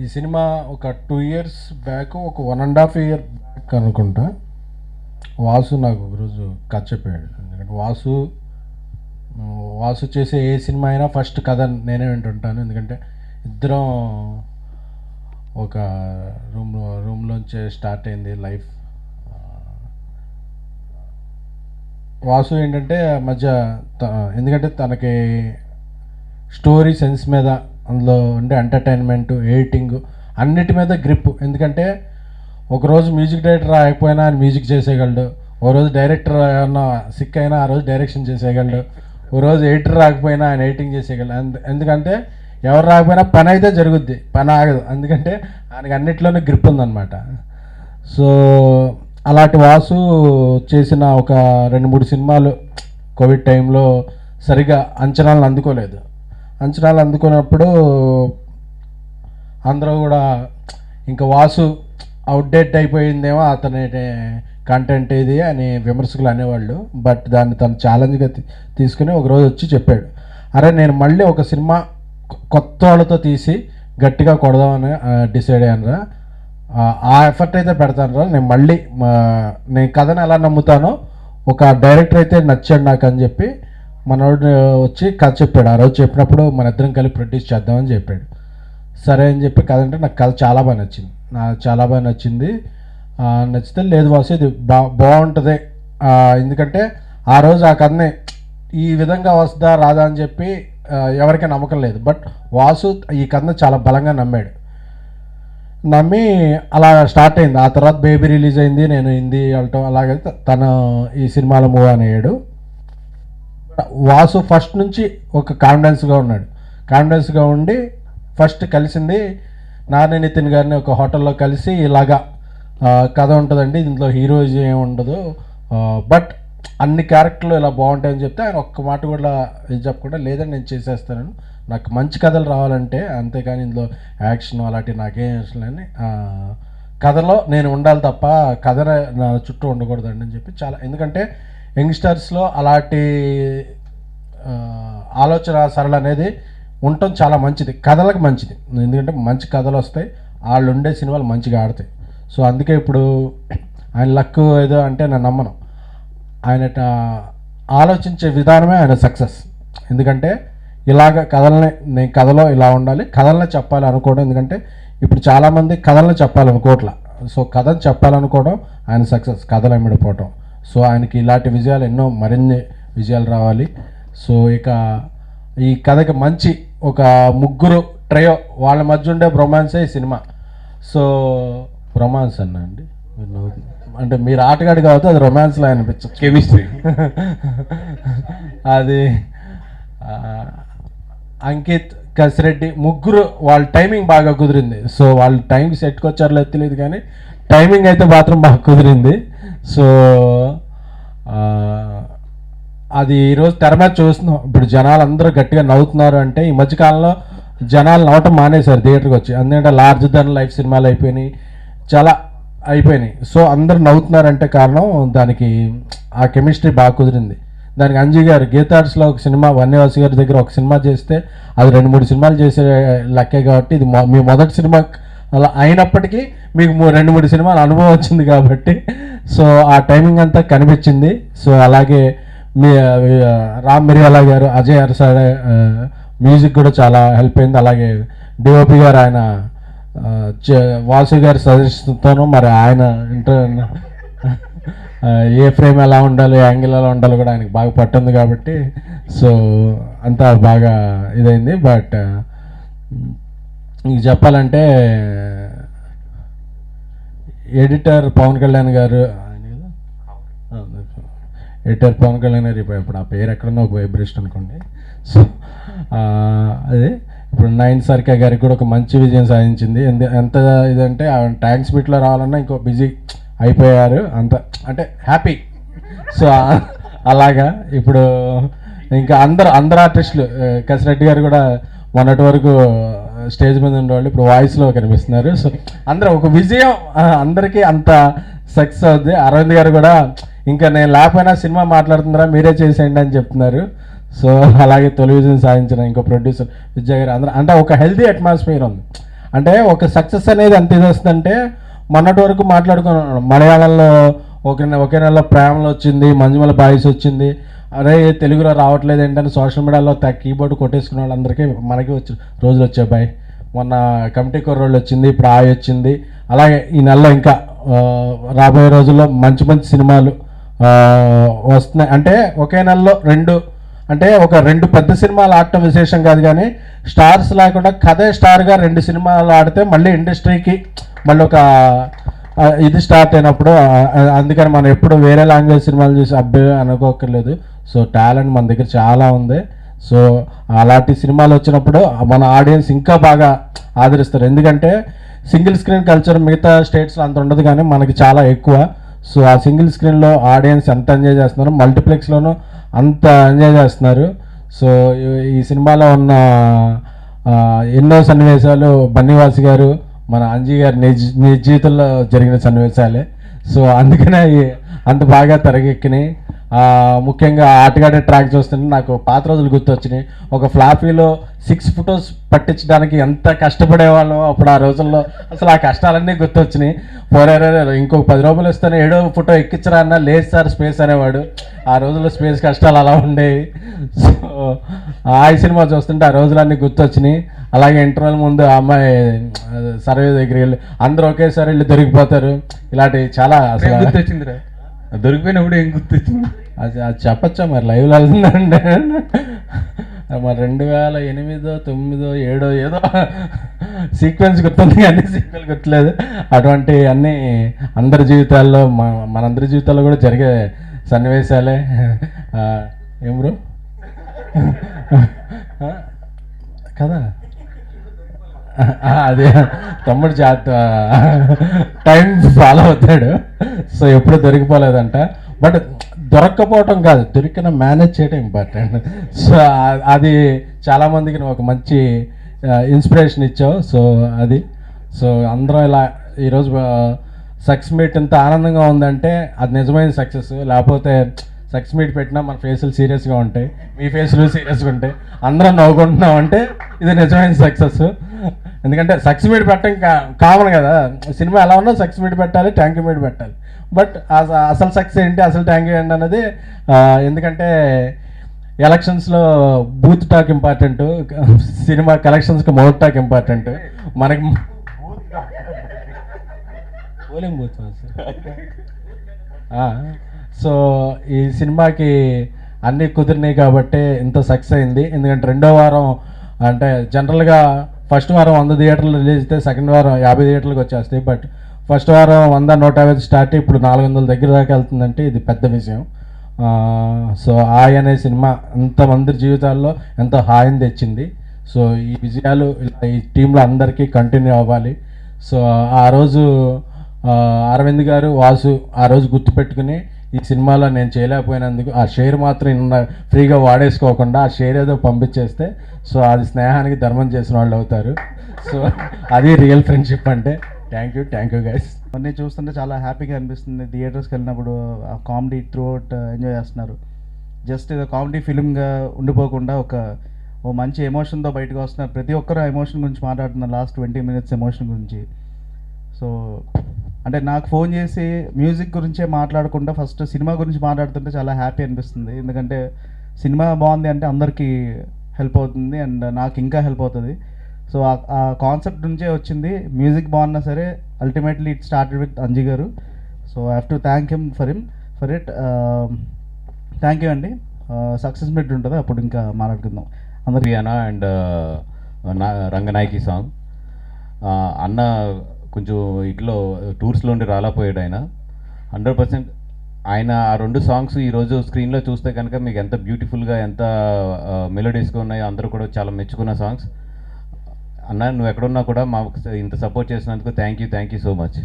ఈ సినిమా ఒక 2 years back, ఒక 1.5 year బ్యాక్ అనుకుంటా, వాసు నాకు ఒకరోజు కథ చెప్పాడు. ఎందుకంటే వాసు చేసే ఏ సినిమా అయినా ఫస్ట్ కథ నేనే వింటుంటాను. ఎందుకంటే ఇద్దరం ఒక రూమ్లోంచే స్టార్ట్ అయింది లైఫ్. వాసు ఏంటంటే మధ్య ఎందుకంటే తనకి స్టోరీ సెన్స్ మీద, అందులో అంటే ఎంటర్టైన్మెంట్, ఎడిటింగ్ అన్నిటి మీద గ్రిప్. ఎందుకంటే ఒకరోజు మ్యూజిక్ డైరెక్టర్ రాకపోయినా ఆయన మ్యూజిక్ చేసేయగలడు, ఓ రోజు డైరెక్టర్ ఏమన్నా సిక్ అయినా ఆ రోజు డైరెక్షన్ చేసేయగలడు, ఓ రోజు ఎడిటర్ రాకపోయినా ఆయన ఎడిటింగ్ చేసేయగలడు. ఎందుకంటే ఎవరు రాకపోయినా పని అయితే జరుగుద్ది, పని ఆగదు. ఎందుకంటే ఆయనకి అన్నిట్లోనే గ్రిప్ ఉందన్నమాట. సో అలాంటి వాసు చేసిన ఒక 2-3 సినిమాలు కోవిడ్ టైంలో సరిగా అంచనాలను అందుకోలేదు. అంచనాలు అందుకున్నప్పుడు అందరూ కూడా ఇంకా వాసు అవుట్డేట్ అయిపోయిందేమో అతని కంటెంట్ ఇది అని విమర్శకులు అనేవాళ్ళు. బట్ దాన్ని తను ఛాలెంజ్గా తీసుకుని ఒకరోజు వచ్చి చెప్పాడు, అరే నేను మళ్ళీ ఒక సినిమా కొత్త వాళ్ళతో తీసి గట్టిగా కొడదామని డిసైడ్ అయ్యానురా, ఆ ఎఫర్ట్ అయితే పెడతానురా, నేను కథను ఎలా నమ్ముతానో ఒక డైరెక్టర్ అయితే నచ్చాడు నాకు అని చెప్పి మనోడు వచ్చి కథ చెప్పాడు. ఆ రోజు చెప్పినప్పుడు మన ఇద్దరం కలిపి ప్రొడ్యూస్ చేద్దామని చెప్పాడు. సరే అని చెప్పి కథ అంటే నాకు కథ చాలా బాగా నచ్చింది. నచ్చితే లేదు వాసు ఇది బాగుంటుంది, ఎందుకంటే ఆ రోజు ఆ కథని ఈ విధంగా వస్తుందా రాదా అని చెప్పి ఎవరికీ నమ్మకం లేదు. బట్ వాసు ఈ కథను చాలా బలంగా నమ్మి అలా స్టార్ట్ అయింది. ఆ తర్వాత బేబీ రిలీజ్ అయింది, నేను హిందీ వెళ్ళటం, అలాగే తను ఈ సినిమాలో మూవ్ అయ్యాడు. వాసు ఫస్ట్ నుంచి ఒక కాన్ఫిడెన్స్గా ఉండి ఫస్ట్ కలిసింది నాని నితిన్ గారిని ఒక హోటల్లో కలిసి, ఇలాగా కథ ఉంటుందండి, దీంట్లో హీరోయిజం ఏమి ఉండదు, బట్ అన్ని క్యారెక్టర్లు ఇలా బాగుంటాయని చెప్తే ఆయన ఒక్క మాట కూడా ఇది చెప్పకుండా, లేదని నేను చేసేస్తాను, నాకు మంచి కథలు రావాలంటే, అంతేకాని ఇందులో యాక్షన్ అలాంటివి నాకేం ఇష్టం లేని, కథలో నేను ఉండాలి తప్ప కథ నా చుట్టూ ఉండకూడదండి అని చెప్పి చాలా. ఎందుకంటే యంగ్స్టర్స్లో అలాంటి ఆలోచన సరళ అనేది ఉండటం చాలా మంచిది, కథలకు మంచిది. ఎందుకంటే మంచి కథలు వస్తాయి, వాళ్ళు ఉండే సినిమాలు మంచిగా ఆడతాయి. సో అందుకే ఇప్పుడు ఆయన లక్ ఏదో అంటే నేను నమ్మను, ఆయన ఆలోచించే విధానమే ఆయన సక్సెస్. ఎందుకంటే ఇలాగ నేను కథలో ఇలా ఉండాలి, కథలనే చెప్పాలి అనుకోవడం. ఎందుకంటే ఇప్పుడు చాలామంది కథలను చెప్పాలనుకోవట్లా, సో కథను చెప్పాలనుకోవడం ఆయన సక్సెస్, కథలు ఎమ్మిడిపోవటం. సో ఆయనకి ఇలాంటి విజయాలు మరిన్ని విజయాలు రావాలి. సో ఇక ఈ కథకి మంచి ఒక ముగ్గురు ట్రయో వాళ్ళ మధ్య ఉండే రొమాన్సే ఈ సినిమా. సో రొమాన్స్ అన్నా అండి, అంటే మీరు ఆటగాడు కాబట్టి అది రొమాన్స్లో అనిపించదు, కెమిస్ట్రీ అది అంకిత్, కసిరెడ్డి ముగ్గురు వాళ్ళ టైమింగ్ బాగా కుదిరింది. సో వాళ్ళు టైంకి సెట్కి వచ్చారో తెలియదు కానీ టైమింగ్ అయితే మాత్రం బాగా కుదిరింది. సో అది ఈరోజు తెర మీద చూస్తున్నాం. ఇప్పుడు జనాలు అందరూ గట్టిగా నవ్వుతున్నారు అంటే ఈ మధ్యకాలంలో జనాలు నవ్వటం మానేశారు థియేటర్కి వచ్చి. ఎందుకంటే లార్జ్ దెన్ లైఫ్ సినిమాలు అయిపోయినాయి, చాలా అయిపోయినాయి. సో అందరూ నవ్వుతున్నారంటే కారణం దానికి ఆ కెమిస్ట్రీ బాగా కుదిరింది. దానికి అంజీ గారు గీతార్ట్స్లో ఒక సినిమా, వన్యవాసి గారి దగ్గర ఒక సినిమా చేస్తే అది 2-3 సినిమాలు చేసే లెక్కే. కాబట్టి ఇది మీ మొదటి సినిమా అలా అయినప్పటికీ మీకు 2-3 సినిమాలు అనుభవం వచ్చింది కాబట్టి సో ఆ టైమింగ్ అంతా కనిపించింది. సో అలాగే మీ రామ్ మిరియాల గారు, అజయ్ అరసాడ మ్యూజిక్ కూడా చాలా హెల్ప్ అయింది. అలాగే డిఓపి గారు ఆయన వాసు గారి సజెషన్తోనూ మరి ఆయన ఏ ఫ్రేమ్ ఎలా ఉండాలి, యాంగిల్ ఎలా ఉండాలి కూడా ఆయనకి బాగా పట్టింది కాబట్టి సో అంతా బాగా ఇదైంది. బట్ ఇంక చెప్పాలంటే ఎడిటర్ పవన్ కళ్యాణ్ గారు, ఎడిటర్ పవన్ కళ్యాణ్ గారు ఇప్పుడు ఆ పేరు ఎక్కడన్నా ఒక వైబ్రేషన్ అనుకోండి. సో అదే ఇప్పుడు 9 సర్కే గారికి కూడా ఒక మంచి విజయం సాధించింది. ఎంత ఇదంటే ట్యాంక్స్ మీట్లో రావాలన్నా ఇంకో బిజీ అయిపోయారు, అంత అంటే హ్యాపీ. సో అలాగా ఇప్పుడు ఇంకా అందరు ఆర్టిస్టులు, కసిరెడ్డి గారు కూడా మొన్నటి వరకు స్టేజ్ మీద ఉండేవాళ్ళు ఇప్పుడు వాయిస్లో కనిపిస్తున్నారు. సో అందరూ ఒక విజయం, అందరికీ అంత సక్సెస్ అవుద్ది. అరవింద్ గారు కూడా ఇంకా నేను లేకపోయినా సినిమా మాట్లాడుతున్నారా మీరే చేసేయండి అని చెప్తున్నారు. సో అలాగే టెలివిజన్ సాధించిన ఇంకో ప్రొడ్యూసర్ విజయ్ గారు, అందరూ అంటే ఒక హెల్తీ అట్మాస్ఫియర్ ఉంది. అంటే ఒక సక్సెస్ అనేది ఎంత ఇది వస్తుందంటే మొన్నటి వరకు మాట్లాడుకున్నాను, మలయాళంలో ఒకే నెలలో ప్రేమలో వచ్చింది, మంజుమల బాయ్స్ వచ్చింది, అరే తెలుగులో రావట్లేదు ఏంటని సోషల్ మీడియాలో కీబోర్డ్ కొట్టేసుకున్న వాళ్ళందరికీ మనకి రోజులు వచ్చాయి బాయ్. మొన్న కమిటీ కుర్రోళ్ళు వచ్చింది, ఇప్పుడు ఆయి వచ్చింది. అలాగే ఈ నెలలో ఇంకా రాబోయే రోజుల్లో మంచి మంచి సినిమాలు వస్తున్నాయి. అంటే ఒకే నెలలో రెండు పెద్ద సినిమాలు ఆడటం విశేషం కాదు, కానీ స్టార్స్ లేకుండా కథే స్టార్గా 2 సినిమాలు ఆడితే మళ్ళీ ఇండస్ట్రీకి మళ్ళీ ఒక ఇది స్టార్ట్ అయినప్పుడు, అందుకని మనం ఎప్పుడు వేరే లాంగ్వేజ్ సినిమాలు చూసి అబ్బాయి అనుకోకర్లేదు. సో టాలెంట్ మన దగ్గర చాలా ఉంది. సో అలాంటి సినిమాలు వచ్చినప్పుడు మన ఆడియన్స్ ఇంకా బాగా ఆదరిస్తారు. ఎందుకంటే సింగిల్ స్క్రీన్ కల్చర్ మిగతా స్టేట్స్లో అంత ఉండదు, కానీ మనకి చాలా ఎక్కువ. సో ఆ సింగిల్ స్క్రీన్లో ఆడియన్స్ ఎంత ఎంజాయ్ చేస్తున్నారు, మల్టీప్లెక్స్లోనూ అంత ఎంజాయ్ చేస్తున్నారు. సో ఈ సినిమాలో ఉన్న ఎన్నో సన్నివేశాలు బన్నీవాసి గారు, మన అంజీ గారి నిజ జీవితంలో జరిగిన సన్నివేశాలే. సో అందుకనే అంత బాగా తెరకెక్కినాయి. ముఖ్యంగా ఆటగాడే ట్రాక్ చూస్తుంటే నాకు పాత రోజులు గుర్తొచ్చినాయి. ఒక ఫ్లాపీలో 6 ఫొటోస్ పట్టించడానికి ఎంత కష్టపడేవాళ్ళం అప్పుడు ఆ రోజుల్లో. అసలు ఆ కష్టాలన్నీ గుర్తొచ్చినాయి. ఇంకొక 10 రూపాయలు ఇస్తాను 7వ ఫోటో ఎక్కించరా అన్న, లేదు సార్ స్పేస్ అనేవాడు. ఆ రోజుల్లో స్పేస్ కష్టాలు అలా ఉండేవి. సో ఆ సినిమా చూస్తుంటే ఆ రోజులన్నీ గుర్తొచ్చినాయి. అలాగే ఇంటర్వెల్ ముందు ఆ అమ్మాయి సర్వే దగ్గరికి వెళ్ళి అందరూ ఒకేసారి వెళ్ళి దొరికిపోతారు. ఇలాంటివి చాలా అసలు గుర్తొచ్చిందిరా, దొరికిపోయినప్పుడు ఏం గుర్తొచ్చింది అది చెప్పచ్చా మరి లైవ్లో వెళ్తుందంటే. మరి 2008, 2009, 2007 ఏదో సీక్వెన్స్ గుర్తుంది, అన్ని సీక్వెల్ గుర్తులేదు. అటువంటి అన్నీ అందరి జీవితాల్లో మనందరి జీవితాల్లో కూడా జరిగే సన్నివేశాలే. ఏం బ్రో కదా, అదే తమ్ముడు టైం ఫాలో అవుతాడు. సో ఎప్పుడు దొరికిపోలేదంట. బట్ దొరక్కపోవటం కాదు, దొరికిన మేనేజ్ చేయడం ఇంపార్టెంట్. సో అది చాలామందికి నువ్వు ఒక మంచి ఇన్స్పిరేషన్ ఇచ్చావు. సో అది అందరం ఇలా ఈరోజు సక్సెస్ మీట్ ఇంత ఆనందంగా ఉందంటే అది నిజమైన సక్సెస్. లేకపోతే సక్సెస్ మీట్ పెట్టినా మన ఫేసులు సీరియస్గా ఉంటాయి, మీ ఫేసులు సీరియస్గా ఉంటాయి, అందరం నవ్వుకుంటున్నాం అంటే ఇది నిజమైన సక్సెస్. ఎందుకంటే సక్సెస్ మీట్ పెట్టడం కామన్ కదా, సినిమా ఎలా ఉన్నా సక్సెస్ మీట్ పెట్టాలి, థ్యాంక్ యూ మీట్ పెట్టాలి. బట్ అసలు సక్సెస్ ఏంటి, అసలు థ్యాంక్ యూ ఏంటి అన్నది, ఎందుకంటే ఎలక్షన్స్లో బూత్ టాక్ ఇంపార్టెంట్, సినిమా కలెక్షన్స్కి మౌత్ టాక్ ఇంపార్టెంట్. మనకి పోలింగ్ బూత్. సో ఈ సినిమాకి అన్నీ కుదిరినాయి కాబట్టి ఇంత సక్సెస్ అయింది. ఎందుకంటే 2వ వారం అంటే జనరల్గా ఫస్ట్ వారం 100 థియేటర్లు రిలీజ్ అయితే సెకండ్ వారం 50 థియేటర్లకు వచ్చేస్తాయి. బట్ ఫస్ట్ వారం 100, 150 స్టార్ట్, ఇప్పుడు 400 దగ్గర దాకా వెళ్తుందంటే ఇది పెద్ద విషయం. సో హాయ్ అనే సినిమా ఎంతమంది జీవితాల్లో ఎంతో హాయిని తెచ్చింది. సో ఈ విజయాలు ఈ టీంలో అందరికీ కంటిన్యూ అవ్వాలి. సో ఆ రోజు అరవింద్ గారు, వాసు ఆ రోజు గుర్తుపెట్టుకుని ఈ సినిమాలో నేను చేయలేకపోయినందుకు ఆ షేర్ మాత్రం ఫ్రీగా వాడేసుకోకుండా ఆ షేర్ ఏదో పంపించేస్తే సో అది స్నేహానికి ధర్మం చేసిన వాళ్ళు అవుతారు. సో అది రియల్ ఫ్రెండ్షిప్ అంటే. Thank you guys. అన్నీ చూస్తుంటే చాలా హ్యాపీగా అనిపిస్తుంది. థియేటర్స్కి వెళ్ళినప్పుడు ఆ కామెడీ త్రూ అవుట్ ఎంజాయ్ చేస్తున్నారు. జస్ట్ ఇది కామెడీ ఫిలింగా ఉండిపోకుండా ఓ మంచి ఎమోషన్తో బయటకు వస్తున్నారు. ప్రతి ఒక్కరు ఎమోషన్ గురించి మాట్లాడుతున్నారు, లాస్ట్ 20 minutes ఎమోషన్ గురించి. సో అంటే నాకు ఫోన్ చేసి మ్యూజిక్ గురించే మాట్లాడకుండా ఫస్ట్ సినిమా గురించి మాట్లాడుతుంటే చాలా హ్యాపీ అనిపిస్తుంది. ఎందుకంటే సినిమా బాగుంది అంటే అందరికీ హెల్ప్ అవుతుంది అండ్ నాకు ఇంకా హెల్ప్ అవుతుంది. సో ఆ కాన్సెప్ట్ నుంచే వచ్చింది. మ్యూజిక్ బాగున్నా సరే ultimately it started with Anji garu. So I have to thank him for it. Thank you అండి. సక్సెస్ మీట్ ఉంటుంది, అప్పుడు ఇంకా మాట్లాడుకుందాం. అందరికీ అన్న అండ్ రంగనాయకి సాంగ్ అన్న కొంచెం ఇట్లో టూర్స్లో ఉండి రాలేకపోయాడు ఆయన. 100% ఆయన ఆ 2 సాంగ్స్ ఈరోజు స్క్రీన్లో చూస్తే కనుక మీకు ఎంత బ్యూటిఫుల్గా ఎంత మెలోడీస్గా ఉన్నాయో అందరూ కూడా చాలా మెచ్చుకున్న సాంగ్స్. అన్న నువ్వు ఎక్కడున్నా కూడా మాకు ఇంత సపోర్ట్ చేసినందుకు థ్యాంక్ యూ సో మచ్.